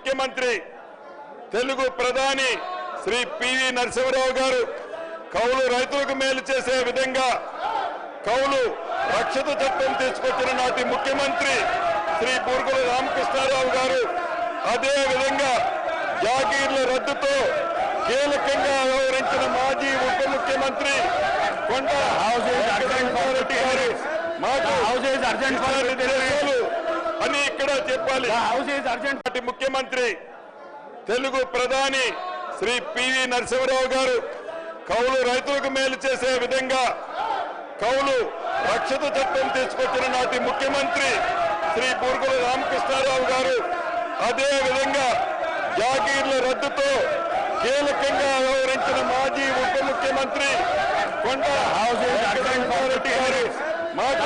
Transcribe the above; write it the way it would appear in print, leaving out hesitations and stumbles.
ముఖ్యమంత్రి తెలుగు ప్రధాని శ్రీ పివి నరసింహారావు గారు కౌలు రైతులకు మేలు చేసే విధంగా కౌలు రక్షిత చట్టం తీసుకొచ్చిన నాటి ముఖ్యమంత్రి శ్రీ బూర్గుల రామకృష్ణారావు గారు అదే విధంగా జాగీర్ల రద్దుతో కీలకంగా వ్యవహరించిన మాజీ ఉప ముఖ్యమంత్రి కొండ రెడ్డి గారు మాకు అని ఇక్కడ చెప్పాలి. నాటి ముఖ్యమంత్రి తెలుగు ప్రధాని శ్రీ పివి నరసింహారావు గారు కౌలు రైతులకు మేలు చేసే విధంగా కౌలు రక్షిత చట్టం తీసుకొచ్చిన నాటి ముఖ్యమంత్రి శ్రీ బూర్గుల రామకృష్ణారావు గారు అదే విధంగా జాగీర్ల రద్దుతో కీలకంగా వ్యవహరించిన మాజీ ఉప ముఖ్యమంత్రి కొండ రెడ్డి గారు మాకు